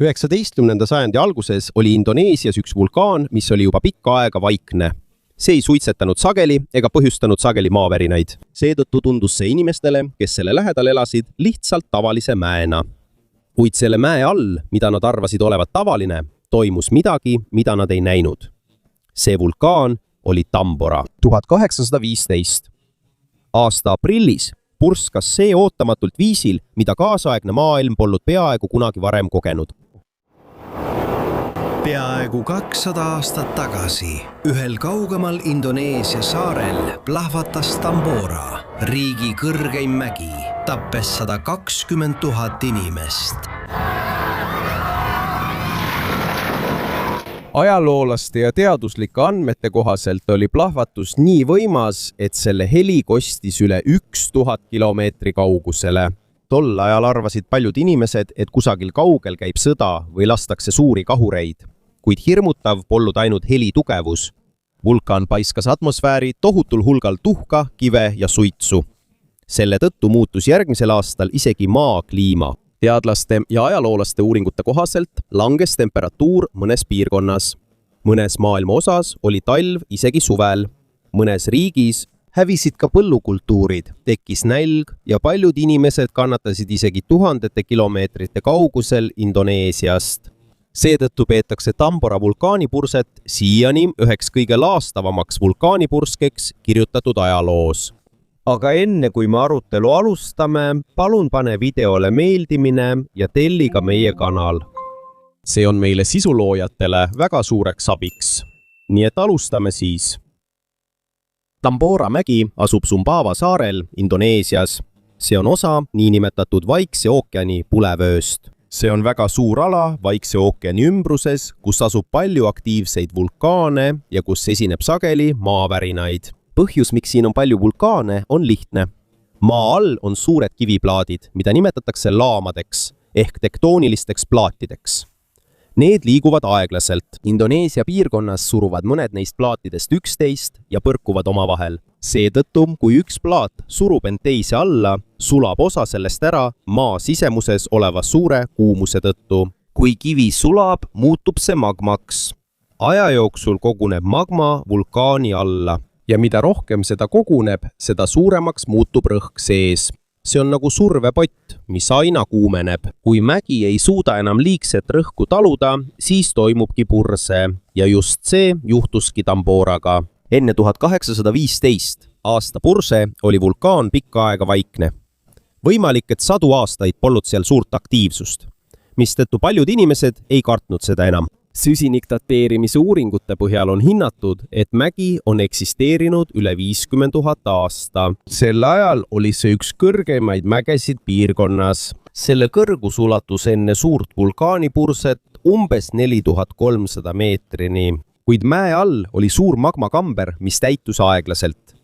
19. sajandi alguses oli Indoneesias üks vulkaan, mis oli juba pikka aega vaikne. See ei suitsetanud sageli ega põhjustanud sageli maavärinaid. Seetõttu tundus see inimestele, kes selle lähedal elasid, lihtsalt tavalise mäena. Kuid selle mäe all, mida nad arvasid olevat tavaline, toimus midagi, mida nad ei näinud. See vulkaan oli Tambora. 1815. Aasta aprillis purskas see ootamatult viisil, mida kaasaegne maailm polnud peaaegu kunagi varem kogenud. Peaaegu 200 aastat tagasi ühel kaugemal Indoneesia saarel plahvatas Tambora, riigi kõrgeim mägi, tappes 120 000 inimest. Ajaloolaste ja teaduslike andmete kohaselt oli plahvatus nii võimas, et selle heli kostis üle 1000 kilomeetri kaugusele. Tol ajal arvasid paljud inimesed, et kusagil kaugel käib sõda või lastakse suuri kahureid. Kuid hirmutav polnud ainult heli tugevus. Vulkaan paiskas atmosfääri tohutul hulgal tuhka, kive ja suitsu. Selle tõttu muutus järgmisel aastal isegi maa kliima. Teadlaste ja ajaloolaste uuringute kohaselt langes temperatuur mõnes piirkonnas. Mõnes maailma osas oli talv isegi suvel. Mõnes riigis hävisid ka põllukultuurid, tekkis nälg ja paljud inimesed kannatasid isegi tuhandete kilomeetrite kaugusel Indoneesiast. Seetõttu peetakse Tambora vulkaanipurset siiani üheks kõige laastavamaks vulkaanipurskeks kirjutatud ajaloos. Aga enne kui me arutelu alustame, palun pane videole meeldimine ja telli ka meie kanal. See on meile sisuloojatele väga suureks abiks. Nii et alustame siis. Tambora mägi asub Sumbawa saarel Indoneesias. See on osa niinimetatud Vaikse ookeani pulevööst. See on väga suur ala Vaikse ookeani ümbruses, kus asub palju aktiivseid vulkaane ja kus esineb sageli maavärinaid. Põhjus, miks siin on palju vulkaane, on lihtne. Maa all on suured kiviplaadid, mida nimetatakse laamadeks ehk tektoonilisteks plaatideks. Need liiguvad aeglaselt. Indoneesia piirkonnas suruvad mõned neist plaatidest üksteist ja põrkuvad omavahel. Seetõttu, kui üks plaat surub end teise alla, sulab osa sellest ära maa sisemuses oleva suure kuumuse tõttu. Kui kivi sulab, muutub see magmaks. Aja jooksul koguneb magma vulkaani alla. Ja mida rohkem seda koguneb, seda suuremaks muutub rõhk sees. See on nagu survepott, mis aina kuumeneb. Kui mägi ei suuda enam liigset rõhku taluda, siis toimubki purse. Ja just see juhtuski Tamboraga. Enne 1815 aasta purse oli vulkaan pikka aega vaikne. Võimalik, et 100 aastaid polnud seal suurt aktiivsust, mistõttu paljud inimesed ei kartnud seda enam. Süsinikdateerimise uuringute põhjal on hinnatud, et mägi on eksisteerinud üle 50 000 aasta. Sel ajal oli see üks kõrgeimaid mägesid piirkonnas. Selle kõrgus ulatus enne suurt vulkaanipurset umbes 4300 meetrini, kuid mäe all oli suur magmakamber, mis täitus aeglaselt.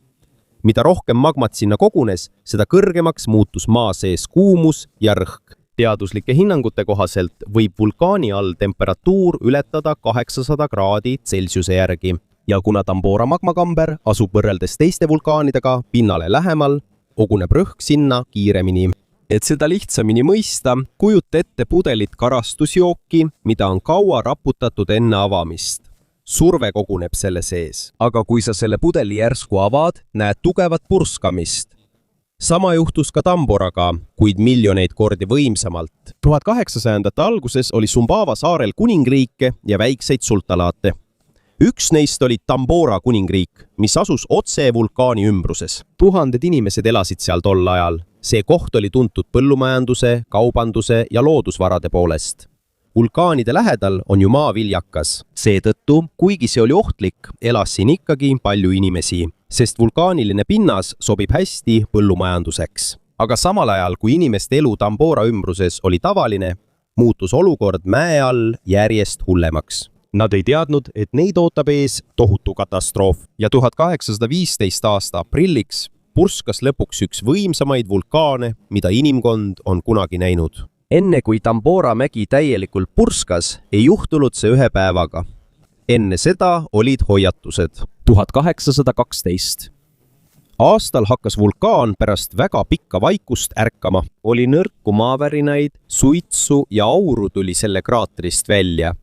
Mida rohkem magmat sinna kogunes, seda kõrgemaks muutus maa sees kuumus ja rõhk. Teaduslike hinnangute kohaselt võib vulkaani all temperatuur ületada 800 kraadi Celsiuse järgi. Ja kuna Tambora magmakamber asub võrreldes teiste vulkaanidega pinnale lähemal, koguneb rõhk sinna kiiremini. Et seda lihtsamini mõista, kujuta ette pudelit karastusjooki, mida on kaua raputatud enne avamist. Surve koguneb selle sees, aga kui sa selle pudeli järsku avad, näed tugevat purskamist. Sama juhtus ka Tamboraga, kuid miljoneid kordi võimsamalt. 1800. alguses oli Sumbawa saarel kuningriike ja väikseid sultanaate. Üks neist oli Tambora kuningriik, mis asus otse vulkaani ümbruses. Tuhanded inimesed elasid seal tol ajal. See koht oli tuntud põllumajanduse, kaubanduse ja loodusvarade poolest. Vulkaanide lähedal on ju maa viljakas. Seetõttu, kuigi see oli ohtlik, elas siin ikkagi palju inimesi, sest vulkaaniline pinnas sobib hästi põllumajanduseks. Aga samal ajal, kui inimeste elu Tambora ümbruses oli tavaline, muutus olukord mäe all järjest hullemaks. Nad ei teadnud, et neid ootab ees tohutu katastroof ja 1815 aasta aprilliks purskas lõpuks üks võimsamaid vulkaane, mida inimkond on kunagi näinud. Enne kui Tambora mägi täielikult purskas, ei juhtunud see ühe päevaga. Enne seda olid hoiatused. 1812. Aastal hakkas vulkaan pärast väga pikka vaikust ärkama. Oli nõrku maavärinaid, suitsu ja auru tuli selle kraatrist välja.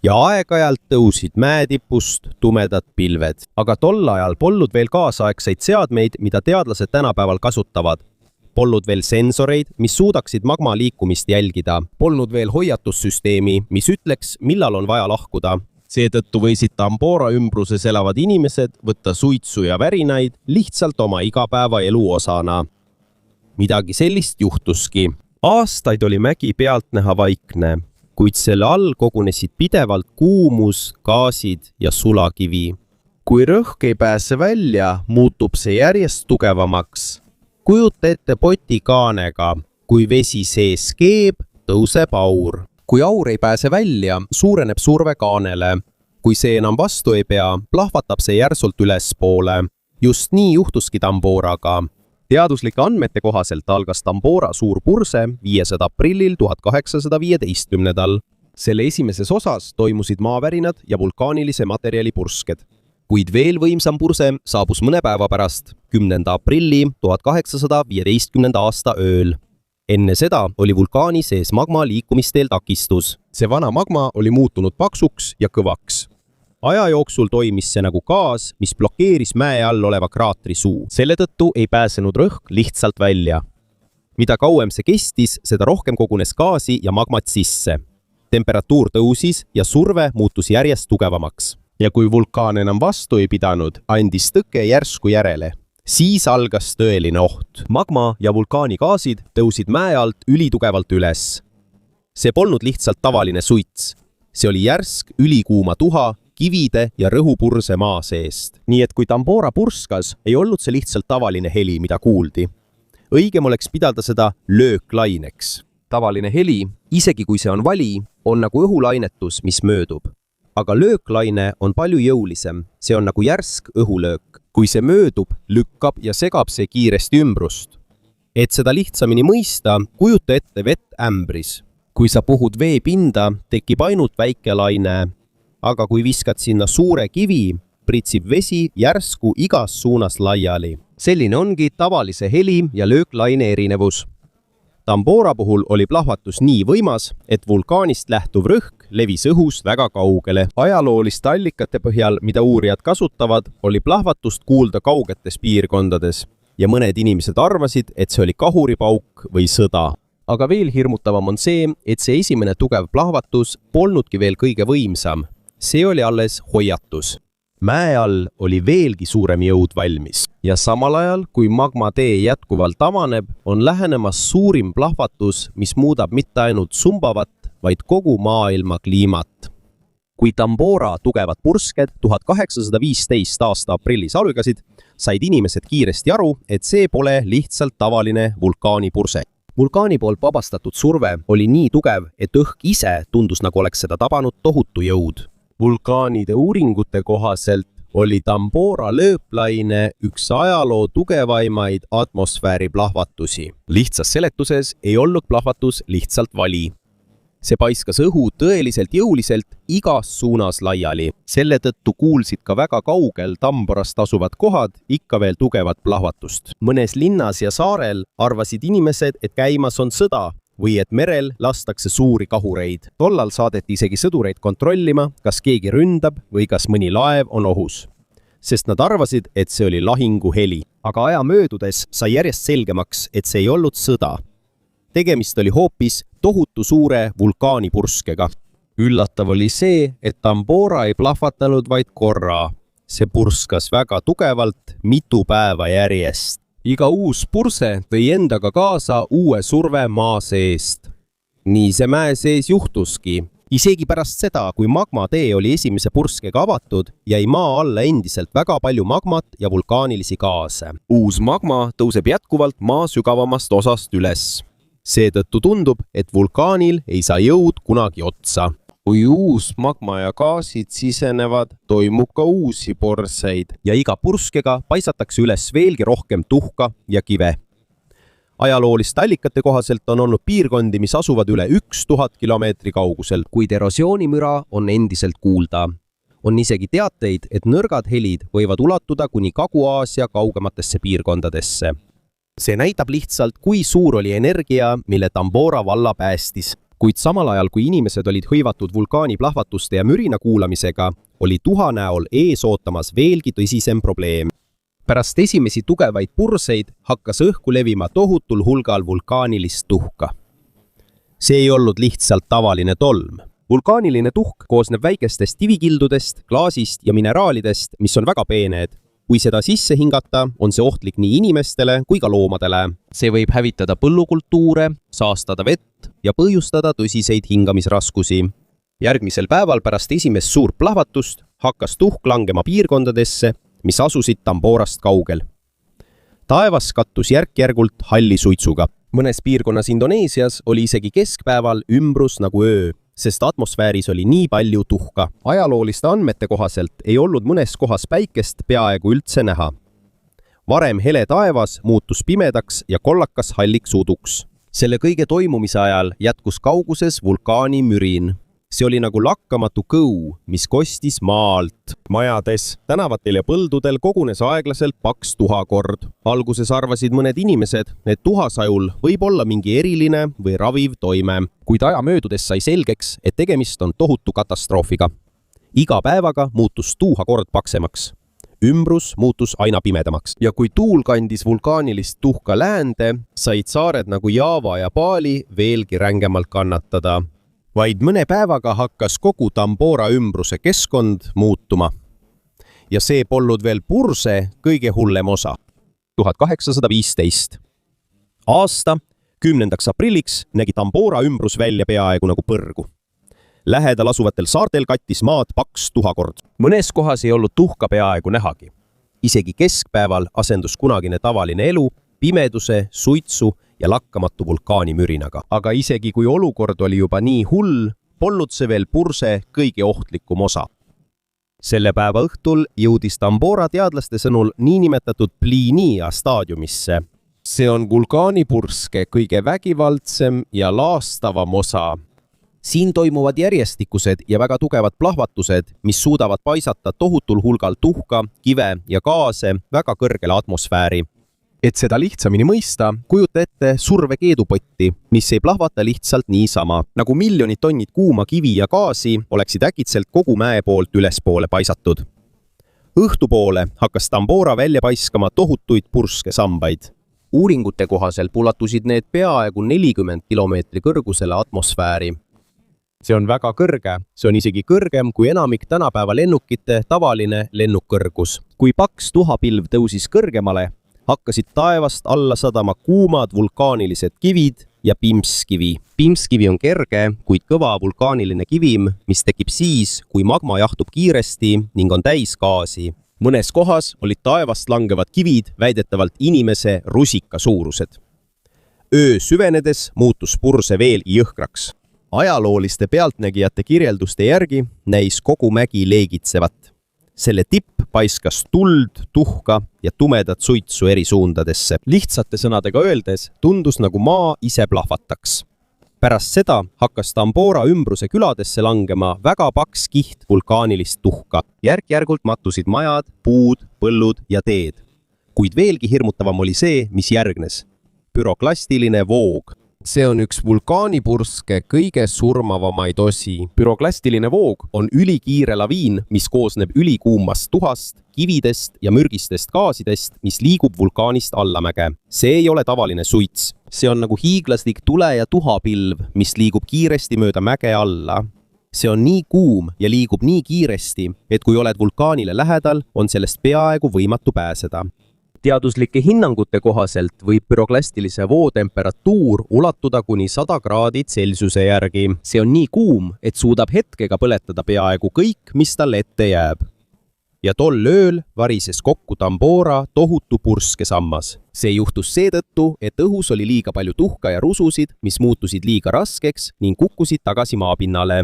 Ja aeg-ajalt tõusid mäetipust tumedad pilved. Aga tol ajal polnud veel kaasaegseid seadmeid, mida teadlased tänapäeval kasutavad. Polnud veel sensoreid, mis suudaksid magma liikumist jälgida. Polnud veel hoiatussüsteemi, mis ütleks, millal on vaja lahkuda. Seetõttu võisid Tambora ümbruses elavad inimesed võtta suitsu ja värinaid lihtsalt oma igapäevaelu osana. Midagi sellist juhtuski. Aastaid oli mägi pealtnäha vaikne, kuid selle all kogunesid pidevalt kuumus, gaasid ja sulakivi. Kui rõhk ei pääse välja, muutub see järjest tugevamaks. Kujuta ette poti kaanega. Kui vesi sees keeb, tõuseb aur. Kui aur ei pääse välja, suureneb surve kaanele. Kui see enam vastu ei pea, plahvatab see järsult ülespoole. Just nii juhtuski Tamboraga. Teaduslike andmete kohaselt algas Tambora suur purse 5. aprillil 1815. Selle esimeses osas toimusid maavärinad ja vulkaanilise materjali pursked. Kuid veel võimsam purse saabus mõne päeva pärast, 10. aprilli 1815. aasta ööl. Enne seda oli vulkaani sees magma liikumisteel takistus. See vana magma oli muutunud paksuks ja kõvaks. Aja jooksul toimis see nagu gaas, mis blokeeris mäe all oleva kraatri suu. Selle tõttu ei pääsenud rõhk lihtsalt välja. Mida kauem see kestis, seda rohkem kogunes gaasi ja magmat sisse. Temperatuur tõusis ja surve muutus järjest tugevamaks. Ja kui vulkaan enam vastu ei pidanud, andis tõke järsku järele. Siis algas tõeline oht. Magma ja vulkaani gaasid tõusid mäe alt ülitugevalt üles. See polnud lihtsalt tavaline suits. See oli järsk ülikuuma tuha, kivide ja rõhupurse maa seest. Nii et kui Tambora purskas, ei olnud see lihtsalt tavaline heli, mida kuuldi. Õigem oleks pidada seda lööklaineks. Tavaline heli, isegi kui see on vali, on nagu õhulainetus, mis möödub. Aga lööklaine on palju jõulisem. See on nagu järsk õhulöök. Kui see möödub, lükkab ja segab see kiiresti ümbrust. Et seda lihtsamini mõista, kujuta ette vett ämbris. Kui sa puhud vee pinda, tekib ainult väike laine. Aga kui viskad sinna suure kivi, pritsib vesi järsku igas suunas laiali. Selline ongi tavalise heli ja lööklaine erinevus. Tambora puhul oli plahvatus nii võimas, et vulkaanist lähtuv rõhk levis õhus väga kaugele. Ajalooliste allikate põhjal, mida uurijad kasutavad, oli plahvatust kuulda kaugetes piirkondades ja mõned inimesed arvasid, et see oli kahuripauk või sõda. Aga veel hirmutavam on see, et see esimene tugev plahvatus polnudki veel kõige võimsam. See oli alles hoiatus. Mäe all oli veelgi suurem jõud valmis ja samal ajal, kui magmatee jätkuvalt avaneb, on lähenemas suurim plahvatus, mis muudab mitte ainult Sumbavat, vaid kogu maailma kliimat. Kui Tambora tugevad pursked 1815 aasta aprillis algasid, said inimesed kiiresti aru, et see pole lihtsalt tavaline vulkaanipurse. Vulkaani poolt vabastatud surve oli nii tugev, et õhk ise tundus nagu oleks seda tabanud tohutu jõud. Vulkaanide uuringute kohaselt oli Tambora lööplaine üks ajaloo tugevaimaid atmosfääri plahvatusi. Lihtsas seletuses ei olnud plahvatus lihtsalt vali. See paiskas õhu tõeliselt jõuliselt igas suunas laiali. Selle tõttu kuulsid ka väga kaugel Tamborast asuvad kohad ikka veel tugevat plahvatust. Mõnes linnas ja saarel arvasid inimesed, et käimas on sõda või et merel lastakse suuri kahureid. Tollal saadeti isegi sõdureid kontrollima, kas keegi ründab või kas mõni laev on ohus. Sest nad arvasid, et see oli lahinguheli. Aga aja möödudes sai järjest selgemaks, et see ei olnud sõda. Tegemist oli hoopis tohutu suure vulkaanipurskega. Üllatav oli see, et Tambora ei plahvatanud vaid korra. See purskas väga tugevalt mitu päeva järjest. Iga uus purse tõi endaga kaasa uue surve maa seest. Nii see mäe sees juhtuski. Isegi pärast seda, kui magmatee oli esimese purskega avatud, jäi maa alla endiselt väga palju magmat ja vulkaanilisi gaase. Uus magma tõuseb jätkuvalt maa sügavamast osast üles. Seetõttu tundub, et vulkaanil ei saa jõud kunagi otsa. Kui uus magma ja gaasid sisenevad, toimub ka uusi porseid ja iga purskega paisatakse üles veelgi rohkem tuhka ja kive. Ajalooliste allikate kohaselt on olnud piirkondi, mis asuvad üle 1000 kilomeetri kaugusel, kuid erosioonimüra on endiselt kuulda. On isegi teateid, et nõrgad helid võivad ulatuda kuni Kagu-Aasia kaugematesse piirkondadesse. See näitab lihtsalt, kui suur oli energia, mille Tambora valla päästis. Kuid samal ajal, kui inimesed olid hõivatud vulkaani plahvatuste ja mürina kuulamisega, oli tuha näol ees ootamas veelgi tõsisem probleem. Pärast esimesi tugevaid purseid hakkas õhku levima tohutul hulgal vulkaanilist tuhka. See ei olnud lihtsalt tavaline tolm. Vulkaaniline tuhk koosneb väikestest kivikildudest, klaasist ja mineraalidest, mis on väga peened. Kui seda sisse hingata, on see ohtlik nii inimestele kui ka loomadele. See võib hävitada põllukultuure, saastada vett ja põhjustada tõsiseid hingamisraskusi. Järgmisel päeval pärast esimest suurt plahvatust hakkas tuhk langema piirkondadesse, mis asusid Tamborast kaugel. Taevas kattus järk-järgult halli suitsuga. Mõnes piirkonnas Indoneesias oli isegi keskpäeval ümbrus nagu öö, sest atmosfääris oli nii palju tuhka. Ajalooliste andmete kohaselt ei olnud mõnes kohas päikest peaaegu üldse näha. Varem hele taevas muutus pimedaks ja kollakas halliks uduks. Selle kõige toimumise ajal jätkus kauguses vulkaani mürin. See oli nagu lakkamatu kõu, mis kostis maalt. Majades, tänavatel ja põldudel kogunes aeglaselt paks tuhakord. Alguses arvasid mõned inimesed, et tuhasajul võib olla mingi eriline või raviv toime, kuid aja möödudes sai selgeks, et tegemist on tohutu katastroofiga. Iga päevaga muutus tuhakord paksemaks. Ümbrus muutus aina pimedamaks. Ja kui tuul kandis vulkaanilist tuhka läände, said saared nagu Java ja Bali veelgi rängemalt kannatada. Vaid mõne päevaga hakkas kogu Tambora ümbruse keskkond muutuma. Ja see polnud veel purse kõige hullem osa. 1815. Aasta 10. aprilliks nägi Tambora ümbrus välja peaaegu nagu põrgu. Lähedal asuvatel saartel kattis maad paks tuhakord. Mõnes kohas ei olnud tuhka peaaegu nähagi. Isegi keskpäeval asendus kunagine tavaline elu, pimeduse, suitsu ja lakkamatu vulkaanimürinaga. Aga isegi kui olukord oli juba nii hull, polnud see veel purse kõige ohtlikum osa. Selle päeva õhtul jõudis Tambora teadlaste sõnul niinimetatud Plinia staadiumisse. See on vulkaanipurske kõige vägivaldsem ja laastavam osa. Siin toimuvad järjestikused ja väga tugevad plahvatused, mis suudavad paisata tohutul hulgal tuhka, kive ja gaase väga kõrgele atmosfääri. Et seda lihtsamini mõista, kujuta ette survekeedupotti, mis ei plahvata lihtsalt niisama. Nagu miljonid tonnid kuuma kivi ja gaasi oleksid äkitselt kogu mäe poolt ülespoole paisatud. Õhtupoole hakkas Tambora välja paiskama tohutuid purske sambaid. Uuringute kohaselt ulatusid need peaaegu 40 kilomeetri kõrgusele atmosfääri. See on väga kõrge, see on isegi kõrgem kui enamik tänapäeva lennukite tavaline lennukkõrgus. Kui paks tuhapilv tõusis kõrgemale, hakkasid taevast alla sadama kuumad vulkaanilised kivid ja pimskivi. Pimskivi on kerge, kuid kõva vulkaaniline kivim, mis tekib siis, kui magma jahtub kiiresti ning on täis gaasi. Mõnes kohas olid taevast langevad kivid väidetavalt inimese rusika suurused. Öö süvenedes muutus purse veel jõhkraks. Ajalooliste pealtnägijate kirjelduste järgi näis kogu mägi leegitsevat. Selle tipp paiskas tuld, tuhka ja tumedat suitsu eri suundadesse. Lihtsate sõnadega öeldes tundus nagu maa ise plahvataks. Pärast seda hakkas Tambora ümbruse küladesse langema väga paks kiht vulkaanilist tuhka. Järk-järgult mattusid majad, puud, põllud ja teed. Kuid veelgi hirmutavam oli see, mis järgnes. Püroklastiline voog. See on üks vulkaanipurske kõige surmavamaid osi. Püroklastiline voog on ülikiire laviin, mis koosneb ülikuumast tuhast, kividest ja mürgistest gaasidest, mis liigub vulkaanist allamäge. See ei ole tavaline suits. See on nagu hiiglaslik tule- ja tuhapilv, mis liigub kiiresti mööda mäge alla. See on nii kuum ja liigub nii kiiresti, et kui oled vulkaanile lähedal, on sellest peaaegu võimatu pääseda. Teaduslike hinnangute kohaselt võib püroklastilise voo temperatuur ulatuda kuni 100 kraadid Celsiuse järgi. See on nii kuum, et suudab hetkega põletada peaaegu kõik, mis talle ette jääb. Ja tol ööl varises kokku Tambora tohutu purskesammas. See juhtus seetõttu, et õhus oli liiga palju tuhka ja rususid, mis muutusid liiga raskeks ning kukkusid tagasi maapinnale.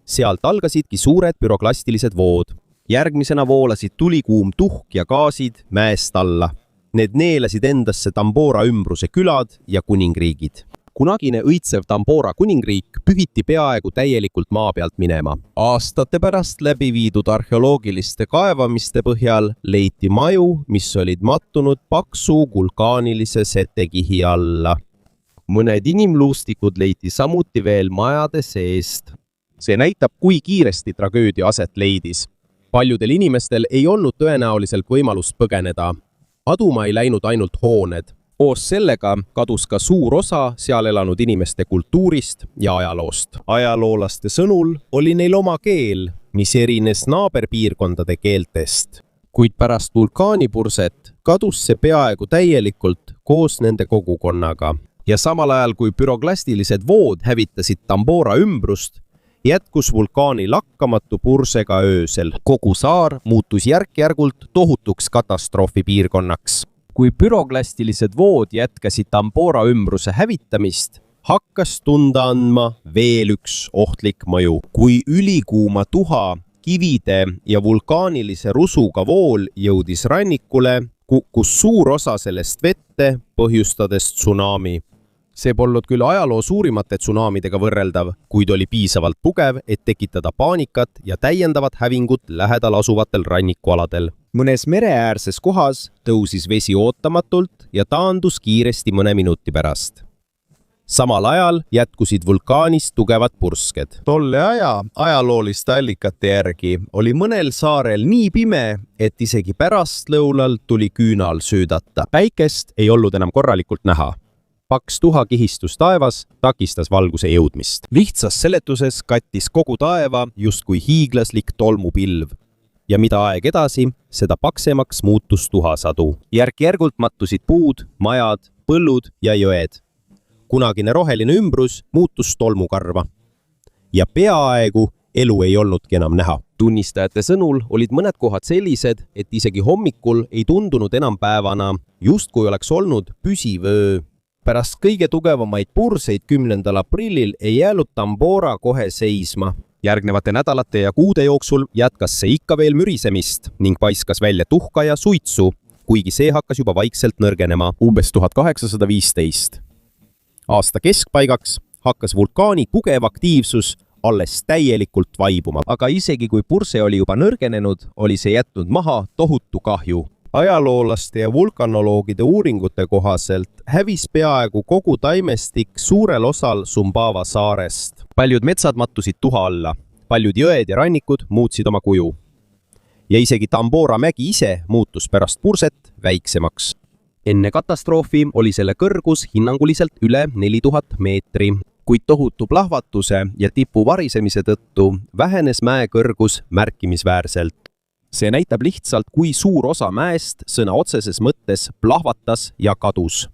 Sealt algasidki suured püroklastilised vood. Järgmisena voolasid tulikuum tuhk ja gaasid mäest alla. Need neelasid endasse Tambora ümbruse külad ja kuningriigid. kunagine õitsev Tambora kuningriik pühiti peaaegu täielikult maa pealt minema. Aastate pärast läbi viidud arheoloogiliste kaevamiste põhjal leiti maju, mis olid mattunud paksu vulkaanilise setekihi alla. Mõned inimluustikud leiti samuti veel majade seest. See näitab, kui kiiresti tragöödia aset leidis. Paljudel inimestel ei olnud tõenäoliselt võimalust põgeneda. Aduma ei läinud ainult hooned. Koos sellega kadus ka suur osa seal elanud inimeste kultuurist ja ajaloost. Ajaloolaste sõnul oli neil oma keel, mis erines naaberpiirkondade keeltest. Kuid pärast vulkaanipurset kadus see peaaegu täielikult koos nende kogukonnaga. Ja samal ajal, kui püroklastilised vood hävitasid Tambora ümbrust, jätkus vulkaani lakkamatu pursega öösel. Kogu saar muutus järk-järgult tohutuks katastroofipiirkonnaks. Kui püroklastilised vood jätkasid Tambora ümbruse hävitamist, hakkas tunda andma veel üks ohtlik mõju. Kui ülikuuma tuha, kivide ja vulkaanilise rusuga vool jõudis rannikule, kukkus suur osa sellest vette, põhjustades tsunami. See polnud küll ajaloo suurimate tsunamidega võrreldav, kuid oli piisavalt tugev, et tekitada paanikat ja täiendavat hävingut lähedal asuvatel rannikualadel. Mõnes mereäärses kohas tõusis vesi ootamatult ja taandus kiiresti mõne minuti pärast. Samal ajal jätkusid vulkaanist tugevad pursked. Tolle aja ajalooliste allikate järgi oli mõnel saarel nii pime, et isegi pärastlõunal tuli küünal söödata. Päikest ei olnud enam korralikult näha. Paks tuha kihistus taevas takistas valguse jõudmist. Lihtsas seletuses kattis kogu taeva justkui hiiglaslik tolmupilv. Ja mida aeg edasi, seda paksemaks muutus tuhasadu. Järk-järgult mattusid puud, majad, põllud ja jõed. Kunagine roheline ümbrus muutus tolmukarva. Ja peaaegu elu ei olnudki enam näha. Tunnistajate sõnul olid mõned kohad sellised, et isegi hommikul ei tundunud enam päevana, justkui oleks olnud püsiv öö. Pärast kõige tugevamaid purseid 10. aprillil ei jäänud Tambora kohe seisma. Järgnevate nädalate ja kuude jooksul jätkas see ikka veel mürisemist ning paiskas välja tuhka ja suitsu, kuigi see hakkas juba vaikselt nõrgenema. Umbes 1815. Aasta keskpaigaks hakkas vulkaani tugev aktiivsus alles täielikult vaibuma, aga isegi kui purse oli juba nõrgenenud, oli see jätnud maha tohutu kahju. Ajaloolaste ja vulkanoloogide uuringute kohaselt hävis peaaegu kogu taimestik suurel osal Sumbawa saarest. Paljud metsad mattusid tuha alla, paljud jõed ja rannikud muutsid oma kuju. Ja isegi Tambora mägi ise muutus pärast purset väiksemaks. Enne katastroofi oli selle kõrgus hinnanguliselt üle 4000 meetri, kuid tohutu plahvatuse ja tipu varisemise tõttu vähenes mäe kõrgus märkimisväärselt. See näitab lihtsalt, kui suur osa mäest sõna otseses mõttes plahvatas ja kadus.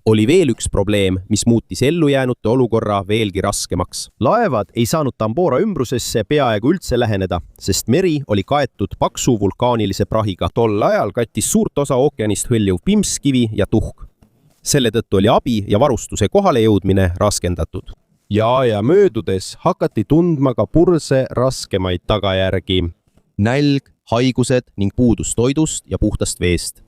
Oli veel üks probleem, mis muutis ellujäänute olukorra veelgi raskemaks. Laevad ei saanud Tambora ümbrusesse peaaegu üldse läheneda, sest meri oli kaetud paksu vulkaanilise prahiga. Tol ajal kattis suurt osa ookeanist hõljuv pimskivi ja tuhk. Selle tõttu oli abi ja varustuse kohale jõudmine raskendatud. Ja aja möödudes hakati tundma ka purse raskemaid tagajärgi. Nälg, haigused ning puudus toidust ja puhtast veest.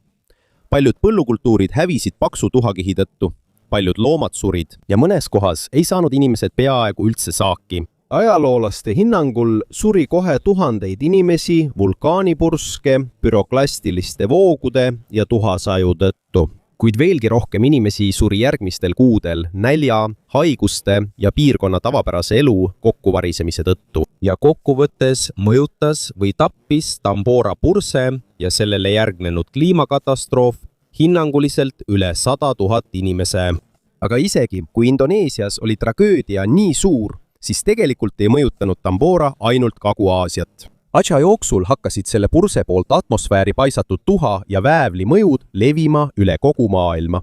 Paljud põllukultuurid hävisid paksu tuhakihi tõttu, paljud loomad surid ja mõnes kohas ei saanud inimesed peaaegu üldse saaki. Ajaloolaste hinnangul suri kohe tuhandeid inimesi vulkaanipurske, püroklastiliste voogude ja tuhasaju tõttu. Kuid veelgi rohkem inimesi suri järgmistel kuudel nälja, haiguste ja piirkonna tavapärase elu kokkuvarisemise tõttu. Ja kokkuvõttes mõjutas või tappis Tambora purse ja sellele järgnenud kliimakatastroof hinnanguliselt üle 100 000 inimese. Aga isegi, kui Indoneesias oli tragöödia nii suur, siis tegelikult ei mõjutanud Tambora ainult Kagu-Aasiat. Aja jooksul hakkasid selle purse poolt atmosfääri paisatud tuha ja väävli mõjud levima üle kogu maailma.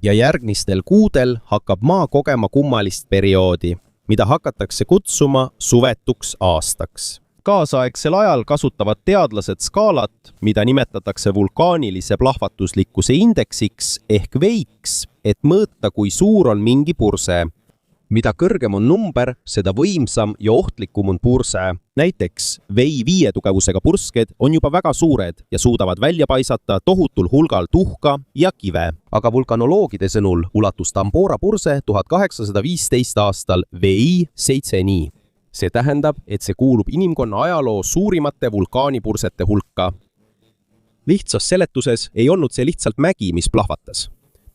Ja järgmistel kuudel hakkab maa kogema kummalist perioodi, mida hakatakse kutsuma suvetuks aastaks. Kaasaegsel ajal kasutavad teadlased skaalat, mida nimetatakse vulkaanilise plahvatuslikkuse indeksiks ehk veiks, et mõõta, kui suur on mingi purse. Mida kõrgem on number, seda võimsam ja ohtlikum on purse. Näiteks vei 5 tugevusega pursked on juba väga suured ja suudavad välja paisata tohutul hulgal tuhka ja kive. Aga vulkanoloogide sõnul ulatus Tambora purse 1815 aastal vei 7-ni. See tähendab, et see kuulub inimkonna ajaloo suurimate vulkaanipursete hulka. Lihtsas seletuses ei olnud see lihtsalt mägi, mis plahvatas.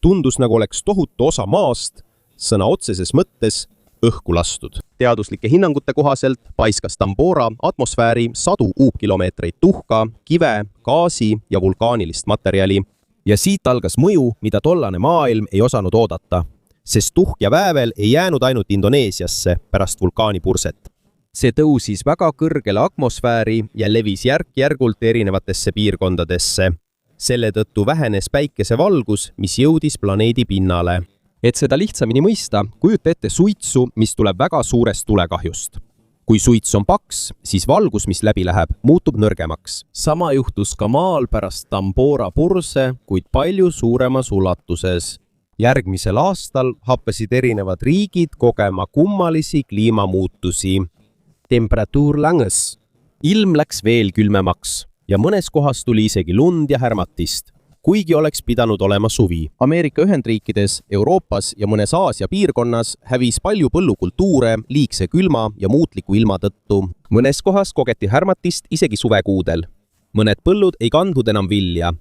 Tundus, nagu oleks tohutu osa maast, sõna otseses mõttes õhku lastud. Teaduslike hinnangute kohaselt paiskas Tambora atmosfääri 100 kuupkilomeetreid tuhka, kive, gaasi ja vulkaanilist materjali. Ja siit algas mõju, mida tollane maailm ei osanud oodata, sest tuhk ja väävel ei jäänud ainult Indoneesiasse pärast vulkaanipurset. See tõusis väga kõrgele atmosfääri ja levis järk-järgult erinevatesse piirkondadesse. Selle tõttu vähenes päikesevalgus, mis jõudis planeedi pinnale. Et seda lihtsamini mõista, kujuta ette suitsu, mis tuleb väga suurest tulekahjust. Kui suits on paks, siis valgus, mis läbi läheb, muutub nõrgemaks. Sama juhtus ka maal pärast Tambora purse, kuid palju suuremas ulatuses. Järgmisel aastal happasid erinevad riigid kogema kummalisi kliimamuutusi. Temperatuur langes. Ilm läks veel külmemaks ja mõnes kohas tuli isegi lund ja härmatist, kuigi oleks pidanud olema suvi. Ameerika Ühendriikides, Euroopas ja mõnes Aasia piirkonnas hävis palju põllukultuure liigse külma ja muutliku ilma tõttu. Mõnes kohas kogeti härmatist isegi suvekuudel. Mõned põllud ei kandnud enam vilja.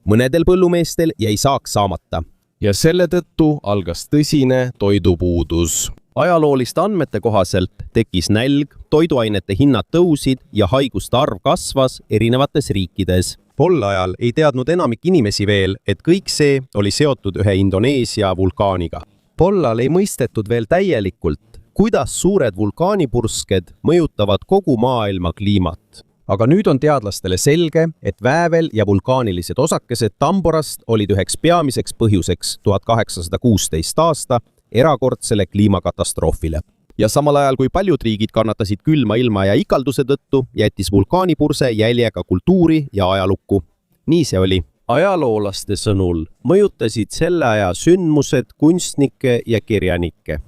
Mõnedel põllumeestel jäi saak saamata. Ja selle tõttu algas tõsine toidupuudus. Ajalooliste andmete kohaselt tekkis nälg, toiduainete hinnad tõusid ja haiguste arv kasvas erinevates riikides. Tol ajal ei teadnud enamik inimesi veel, et kõik see oli seotud ühe Indoneesia vulkaaniga. Tollal ei mõistetud veel täielikult, kuidas suured vulkaanipursked mõjutavad kogu maailma kliimat. Aga nüüd on teadlastele selge, et väävel ja vulkaanilised osakesed Tamborast olid üheks peamiseks põhjuseks 1816 aasta erakordsele kliimakatastroofile. Ja samal ajal, kui paljud riigid kannatasid külma ilma ja ikalduse tõttu, jättis vulkaanipurse jäljega kultuuri ja ajalukku. Nii see oli. Ajaloolaste sõnul mõjutasid selle aja sündmused kunstnikke ja kirjanikke.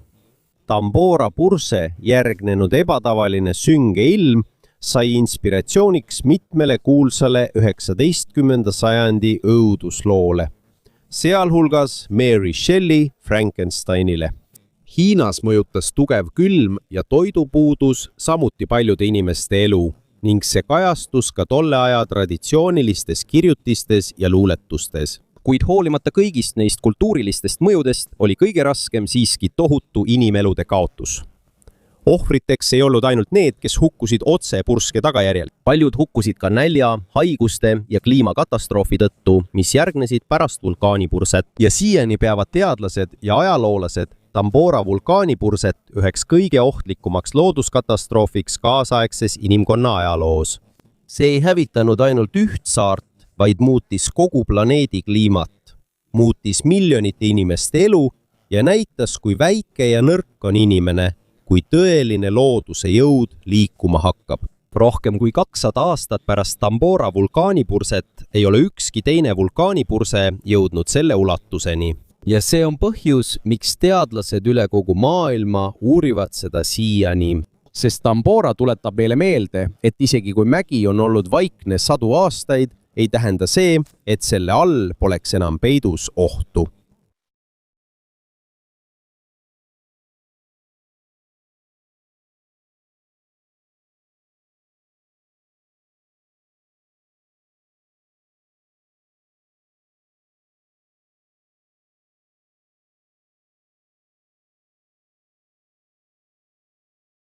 Tambora purse järgnenud ebatavaline sünge ilm sai inspiratsiooniks mitmele kuulsale 19. sajandi õudusloole. Sealhulgas Mary Shelley Frankensteinile. Hiinas mõjutas tugev külm ja toidupuudus samuti paljude inimeste elu ning see kajastus ka tolle aja traditsioonilistes kirjutistes ja luuletustes. Kuid hoolimata kõigist neist kultuurilistest mõjudest oli kõige raskem siiski tohutu inimelude kaotus. Ohvriteks ei olnud ainult need, kes hukkusid otse purske tagajärjel. Paljud hukkusid ka nälja, haiguste ja kliimakatastroofi tõttu, mis järgnesid pärast vulkaanipurset. Ja siiani peavad teadlased ja ajaloolased Tambora vulkaanipurset üheks kõige ohtlikumaks looduskatastroofiks kaasaegses inimkonna ajaloos. See ei hävitanud ainult üht saart, vaid muutis kogu planeedi kliimat, muutis miljonite inimeste elu ja näitas, kui väike ja nõrk on inimene, kui tõeline looduse jõud liikuma hakkab. Rohkem kui 200 aastat pärast Tambora vulkaanipurset ei ole ükski teine vulkaanipurse jõudnud selle ulatuseni. Ja see on põhjus, miks teadlased üle kogu maailma uurivad seda siiani. Sest Tambora tuletab meile meelde, et isegi kui mägi on olnud vaikne 100 aastaid, ei tähenda see, et selle all poleks enam peidus ohtu.